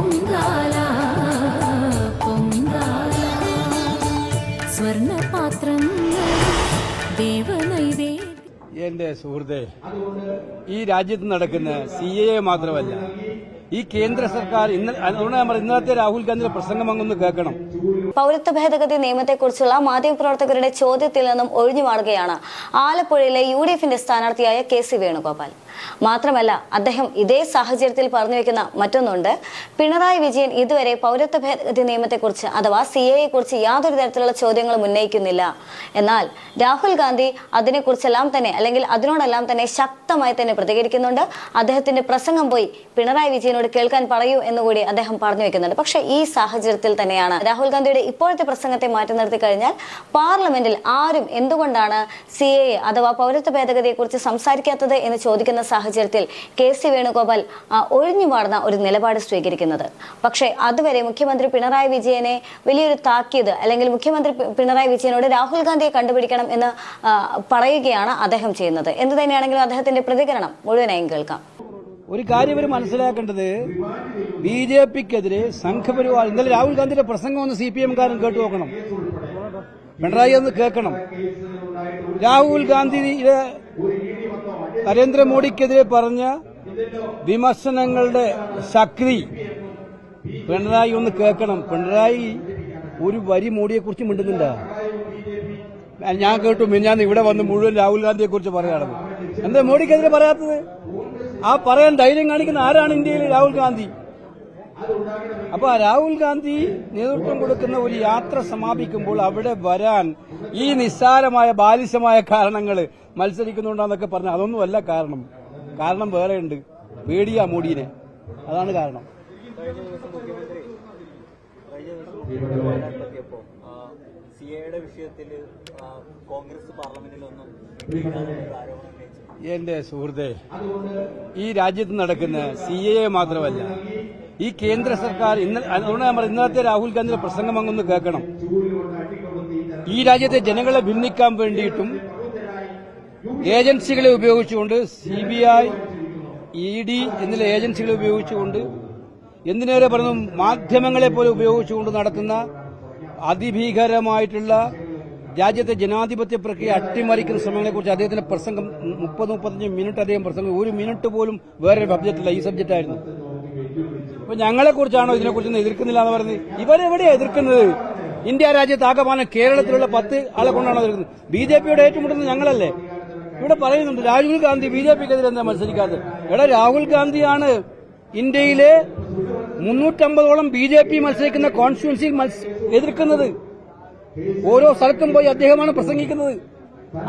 പൊങ്കാല പൊങ്കാല സ്വർണ്ണപാത്രങ്ങൾ ദേവനൈവേദ്യം. എന്റെ സുഹൃത്തെ, ഈ രാജ്യത്ത് നടക്കുന്ന CAA മാത്രമല്ല, ഈ കേന്ദ്ര സർക്കാർ അതുകൊണ്ട് നമ്മൾ ഇന്നത്തെ രാഹുൽ ഗാന്ധിയുടെ പ്രസംഗം അങ്ങൊന്ന് കേൾക്കണം. പൌരത്വ ഭേദഗതി നിയമത്തെക്കുറിച്ചുള്ള മാധ്യമപ്രവർത്തകരുടെ ചോദ്യത്തിൽ നിന്നും ഒഴിഞ്ഞുമാറുകയാണ് ആലപ്പുഴയിലെ UDFന്റെ സ്ഥാനാർത്ഥിയായ KC വേണുഗോപാൽ. മാത്രമല്ല, അദ്ദേഹം ഇതേ സാഹചര്യത്തിൽ പറഞ്ഞു വെക്കുന്ന മറ്റൊന്നുണ്ട്. പിണറായി വിജയൻ ഇതുവരെ പൌരത്വ ഭേദഗതി നിയമത്തെക്കുറിച്ച് അഥവാ CAA കുറിച്ച് യാതൊരു തരത്തിലുള്ള ചോദ്യങ്ങളും ഉന്നയിക്കുന്നില്ല. എന്നാൽ രാഹുൽ ഗാന്ധി അതിനെക്കുറിച്ചെല്ലാം തന്നെ അല്ലെങ്കിൽ അതിനോടെല്ലാം തന്നെ ശക്തമായി തന്നെ പ്രതികരിക്കുന്നുണ്ട്. അദ്ദേഹത്തിന്റെ പ്രസംഗം പോയി പിണറായി വിജയനോട് കേൾക്കാൻ പറയൂ എന്നുകൂടി അദ്ദേഹം പറഞ്ഞു വെക്കുന്നുണ്ട്. പക്ഷേ ഈ സാഹചര്യത്തിൽ തന്നെയാണ് രാഹുൽ ഗാന്ധിയുടെ ഇപ്പോഴത്തെ പ്രസംഗത്തെ മാറ്റി നിർത്തി കഴിഞ്ഞാൽ പാർലമെന്റിൽ ആരും എന്തുകൊണ്ടാണ് CAA അഥവാ പൗരത്വ ഭേദഗതിയെക്കുറിച്ച് സംസാരിക്കാത്തത് എന്ന് ചോദിക്കുന്ന സാഹചര്യത്തിൽ KC വേണുഗോപാൽ ഒഴിഞ്ഞുമാറുന്ന ഒരു നിലപാട് സ്വീകരിക്കുന്നത്. പക്ഷേ അതുവരെ മുഖ്യമന്ത്രി പിണറായി വിജയനെ വലിയൊരു താക്കീത് അല്ലെങ്കിൽ മുഖ്യമന്ത്രി പിണറായി വിജയനോട് രാഹുൽ ഗാന്ധിയെ കണ്ടുപിടിക്കണം എന്ന് പറയുകയാണ് അദ്ദേഹം ചെയ്യുന്നത്. എന്തു തന്നെയാണെങ്കിലും അദ്ദേഹത്തിന്റെ പ്രതികരണം മുഴുവനായും കേൾക്കാം. ഒരു കാര്യം ഇവർ മനസ്സിലാക്കേണ്ടത്, BJPക്കെതിരെ സംഘപരിവാർ ഇന്നലെ രാഹുൽ ഗാന്ധിയുടെ പ്രസംഗം ഒന്ന് CPM-കാരൻ കേട്ടു നോക്കണം, പിണറായി ഒന്ന് കേൾക്കണം. രാഹുൽ ഗാന്ധിയുടെ നരേന്ദ്രമോദിക്കെതിരെ പറഞ്ഞ വിമർശനങ്ങളുടെ ശക്തി പിണറായി ഒന്ന് കേൾക്കണം. പിണറായി ഒരു വരി മോഡിയെക്കുറിച്ച് മിണ്ടുന്നില്ല. ഞാൻ കേട്ടു ഞാൻ ഇവിടെ വന്ന് മുഴുവൻ രാഹുൽ ഗാന്ധിയെ കുറിച്ച് പറയാറുണ്ട്. എന്താ മോഡിക്കെതിരെ പറയാത്തത്? ആ പറയാൻ ധൈര്യം കാണിക്കുന്ന ആരാണ് ഇന്ത്യയിൽ? രാഹുൽ ഗാന്ധി. അപ്പൊ രാഹുൽ ഗാന്ധി നേതൃത്വം കൊടുക്കുന്ന ഒരു യാത്ര സമാപിക്കുമ്പോൾ അവിടെ വരാൻ ഈ നിസ്സാരമായ ബാലിശമായ കാരണങ്ങൾ മത്സരിക്കുന്നുണ്ടെന്നൊക്കെ പറഞ്ഞ അതൊന്നുമല്ല കാരണം. കാരണം വേറെയുണ്ട്. പേടിയാ മോഡിനെ, അതാണ് കാരണം. എന്റെ സുഹൃത്തെ, ഈ രാജ്യത്ത് നടക്കുന്ന CAA മാത്രമല്ല, ഈ കേന്ദ്ര സർക്കാർ അതുകൊണ്ട് നമ്മൾ ഇന്നത്തെ രാഹുൽ ഗാന്ധിയുടെ പ്രസംഗം അങ്ങൊന്ന് കേൾക്കണം. ഈ രാജ്യത്തെ ജനങ്ങളെ ഭിന്നിക്കാൻ വേണ്ടിയിട്ടും ഏജൻസികളെ ഉപയോഗിച്ചുകൊണ്ട് CBI, ED എന്നുള്ള ഏജൻസികളെ ഉപയോഗിച്ചുകൊണ്ട് എന്തിനേറെ പറഞ്ഞു മാധ്യമങ്ങളെ പോലെ ഉപയോഗിച്ചുകൊണ്ട് നടത്തുന്ന അതിഭീകരമായിട്ടുള്ള രാജ്യത്തെ ജനാധിപത്യ പ്രക്രിയ അട്ടിമറിക്കുന്ന ശ്രമങ്ങളെക്കുറിച്ച് അദ്ദേഹത്തിന്റെ പ്രസംഗം 30-35 മിനിറ്റ് അദ്ദേഹം പ്രസംഗം. ഒരു മിനിറ്റ് പോലും വേറൊരു സബ്ജക്റ്റില്ല, ഈ സബ്ജക്റ്റായിരുന്നു. അപ്പൊ ഞങ്ങളെക്കുറിച്ചാണോ ഇതിനെക്കുറിച്ചൊന്നും എതിർക്കുന്നില്ല എന്ന് പറയുന്നത്? ഇവരെവിടെയാണ് എതിർക്കുന്നത്? ഇന്ത്യ രാജ്യത്ത് ആകമാനം കേരളത്തിലുള്ള 10 ആളെ കൊണ്ടാണോ എതിർക്കുന്നത്? BJPയോട് ഏറ്റുമുട്ടുന്നത് ഞങ്ങളല്ലേ? ഇവിടെ പറയുന്നുണ്ട് രാഹുൽ ഗാന്ധി BJPക്കെതിരെ എന്താ മത്സരിക്കാത്തത്? എടാ, രാഹുൽ ഗാന്ധിയാണ് ഇന്ത്യയിലെ 350ഓളം BJP മത്സരിക്കുന്ന കോൺസ്റ്റിറ്റ്യുവൻസിയിൽ എതിർക്കുന്നത്. ഓരോ സ്ഥലത്തും പോയി അദ്ദേഹമാണ് പ്രസംഗിക്കുന്നത്.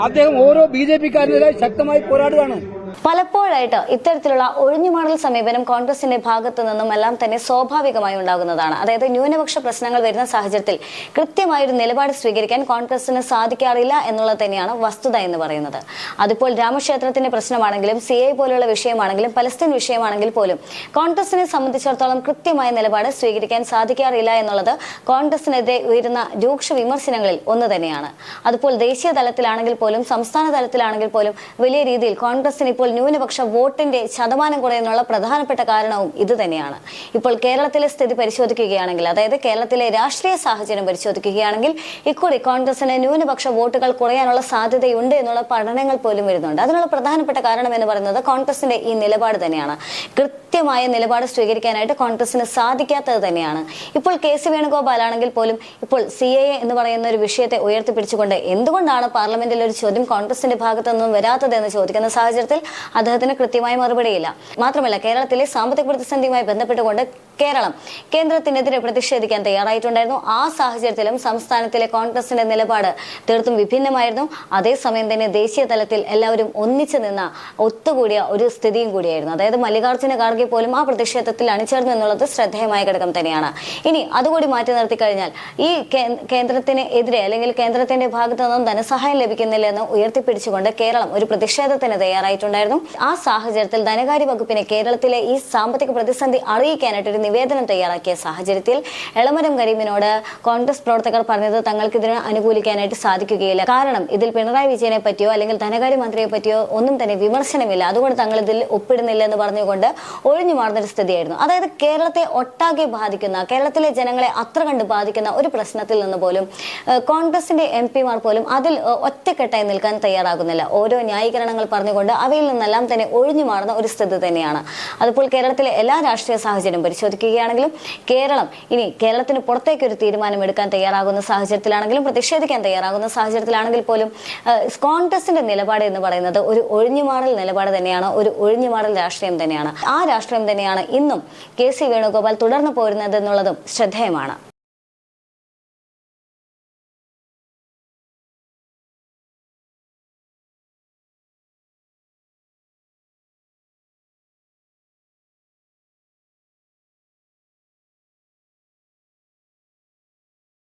അദ്ദേഹം ഓരോ BJPക്കാരനെതിരെ ശക്തമായി പോരാടുകയാണ്. പലപ്പോഴായിട്ട് ഇത്തരത്തിലുള്ള ഒഴിഞ്ഞുമാറൽ സമീപനം കോൺഗ്രസിന്റെ ഭാഗത്തു നിന്നും എല്ലാം തന്നെ സ്വാഭാവികമായി ഉണ്ടാകുന്നതാണ്. അതായത് ന്യൂനപക്ഷ പ്രശ്നങ്ങൾ വരുന്ന സാഹചര്യത്തിൽ കൃത്യമായൊരു നിലപാട് സ്വീകരിക്കാൻ കോൺഗ്രസിന് സാധിക്കാറില്ല എന്നുള്ളത് തന്നെയാണ് വസ്തുത എന്ന് പറയുന്നത്. അതിപ്പോൾ രാമക്ഷേത്രത്തിന്റെ പ്രശ്നമാണെങ്കിലും CAA പോലുള്ള വിഷയമാണെങ്കിലും പലസ്തീൻ വിഷയമാണെങ്കിൽ പോലും കോൺഗ്രസിനെ സംബന്ധിച്ചിടത്തോളം കൃത്യമായ നിലപാട് സ്വീകരിക്കാൻ സാധിക്കാറില്ല എന്നുള്ളത് കോൺഗ്രസിനെതിരെ ഉയരുന്ന രൂക്ഷ വിമർശനങ്ങളിൽ ഒന്ന് തന്നെയാണ്. അതിപ്പോൾ ദേശീയ തലത്തിലാണെങ്കിൽ പോലും സംസ്ഥാന തലത്തിലാണെങ്കിൽ പോലും വലിയ രീതിയിൽ കോൺഗ്രസിന് ഇപ്പോൾ ന്യൂനപക്ഷ വോട്ടിന്റെ ശതമാനം കുറയുന്നുള്ള പ്രധാനപ്പെട്ട കാരണവും ഇത് തന്നെയാണ്. ഇപ്പോൾ കേരളത്തിലെ സ്ഥിതി പരിശോധിക്കുകയാണെങ്കിൽ, അതായത് കേരളത്തിലെ രാഷ്ട്രീയ സാഹചര്യം പരിശോധിക്കുകയാണെങ്കിൽ ഇക്കുറി കോൺഗ്രസിന് ന്യൂനപക്ഷ വോട്ടുകൾ കുറയാനുള്ള സാധ്യതയുണ്ട് എന്നുള്ള പഠനങ്ങൾ പോലും വരുന്നുണ്ട്. അതിനുള്ള പ്രധാനപ്പെട്ട കാരണം എന്ന് പറയുന്നത് കോൺഗ്രസിന്റെ ഈ നിലപാട് തന്നെയാണ്. കൃത്യമായ നിലപാട് സ്വീകരിക്കാനായിട്ട് കോൺഗ്രസിന് സാധിക്കാത്തത് തന്നെയാണ്. ഇപ്പോൾ KC വേണുഗോപാൽ ആണെങ്കിൽ പോലും ഇപ്പോൾ CAA എന്ന് പറയുന്ന ഒരു വിഷയത്തെ ഉയർത്തിപ്പിടിച്ചുകൊണ്ട് എന്തുകൊണ്ടാണ് പാർലമെന്റിൽ ഒരു ചോദ്യം കോൺഗ്രസിന്റെ ഭാഗത്തു നിന്നും വരാത്തത് എന്ന് ചോദിക്കുന്ന സാഹചര്യത്തിൽ അദ്ദേഹത്തിന് കൃത്യമായ മറുപടിയില്ല. മാത്രമല്ല, കേരളത്തിലെ സാമ്പത്തിക പ്രതിസന്ധിയുമായി ബന്ധപ്പെട്ടുകൊണ്ട് കേരളം കേന്ദ്രത്തിനെതിരെ പ്രതിഷേധിക്കാൻ തയ്യാറായിട്ടുണ്ടായിരുന്നു. ആ സാഹചര്യത്തിലും സംസ്ഥാനത്തിലെ കോൺഗ്രസിന്റെ നിലപാട് തീർത്തും വിഭിന്നമായിരുന്നു. അതേസമയം തന്നെ ദേശീയ തലത്തിൽ എല്ലാവരും ഒന്നിച്ചു നിന്ന ഒത്തുകൂടിയ ഒരു സ്ഥിതിയും കൂടിയായിരുന്നു. അതായത് മല്ലികാർജ്ജുന ഖാർഗെ പോലും ആ പ്രതിഷേധത്തിൽ അണിചേർന്നു എന്നുള്ളത് ശ്രദ്ധേയമായ ഘടകം തന്നെയാണ്. ഇനി അതുകൂടി മാറ്റി നിർത്തി കഴിഞ്ഞാൽ ഈ കേന്ദ്രത്തിന് എതിരെ അല്ലെങ്കിൽ കേന്ദ്രത്തിന്റെ ഭാഗത്തു നിന്നും ധനസഹായം ലഭിക്കുന്നില്ല എന്ന് ഉയർത്തിപ്പിടിച്ചുകൊണ്ട് കേരളം ഒരു പ്രതിഷേധത്തിന് തയ്യാറായിട്ടുണ്ടായിരുന്നു. ആ സാഹചര്യത്തിൽ ധനകാര്യ വകുപ്പിനെ കേരളത്തിലെ ഈ സാമ്പത്തിക പ്രതിസന്ധി അറിയിക്കാനായിട്ട് ഒരു നിവേദനം തയ്യാറാക്കിയ സാഹചര്യത്തിൽ എളമരം കരീമിനോട് കോൺഗ്രസ് പ്രവർത്തകർ പറഞ്ഞത് തങ്ങൾക്കിതിനെ അനുകൂലിക്കാനായിട്ട് സാധിക്കുകയില്ല. കാരണം ഇതിൽ പിണറായി വിജയനെ പറ്റിയോ അല്ലെങ്കിൽ ധനകാര്യമന്ത്രിയെ പറ്റിയോ ഒന്നും തന്നെ വിമർശനമില്ല, അതുകൊണ്ട് തങ്ങൾ ഇതിൽ ഒപ്പിടുന്നില്ല എന്ന് പറഞ്ഞുകൊണ്ട് ഒഴിഞ്ഞു മാറുന്നൊരു സ്ഥിതിയായിരുന്നു. അതായത് കേരളത്തെ ഒട്ടാകെ ബാധിക്കുന്ന, കേരളത്തിലെ ജനങ്ങളെ അത്ര കണ്ട് ബാധിക്കുന്ന ഒരു പ്രശ്നത്തിൽ നിന്ന് പോലും കോൺഗ്രസിന്റെ MP-മാർ പോലും അതിൽ ഒറ്റക്കെട്ടായി നിൽക്കാൻ തയ്യാറാകുന്നില്ല. ഓരോ ന്യായീകരണങ്ങൾ പറഞ്ഞുകൊണ്ട് അവയിൽ നിന്നെല്ലാം തന്നെ ഒഴിഞ്ഞു മാറുന്ന ഒരു സ്ഥിതി തന്നെയാണ്. അതിപ്പോൾ കേരളത്തിലെ എല്ലാ രാഷ്ട്രീയ സാഹചര്യം പരിശോധിക്കുകയാണെങ്കിലും കേരളത്തിന് പുറത്തേക്ക് ഒരു തീരുമാനം എടുക്കാൻ തയ്യാറാകുന്ന സാഹചര്യത്തിലാണെങ്കിലും പ്രതിഷേധിക്കാൻ തയ്യാറാകുന്ന സാഹചര്യത്തിലാണെങ്കിൽ പോലും കോൺഗ്രസിന്റെ നിലപാട് എന്ന് പറയുന്നത് ഒരു ഒഴിഞ്ഞുമാറൽ നിലപാട് തന്നെയാണ്, ഒരു ഒഴിഞ്ഞുമാറൽ രാഷ്ട്രീയം തന്നെയാണ്. ആ രാഷ്ട്രീയം തന്നെയാണ് ഇന്നും KC വേണുഗോപാൽ തുടർന്നു പോരുന്നത് എന്നുള്ളതും ശ്രദ്ധേയമാണ്.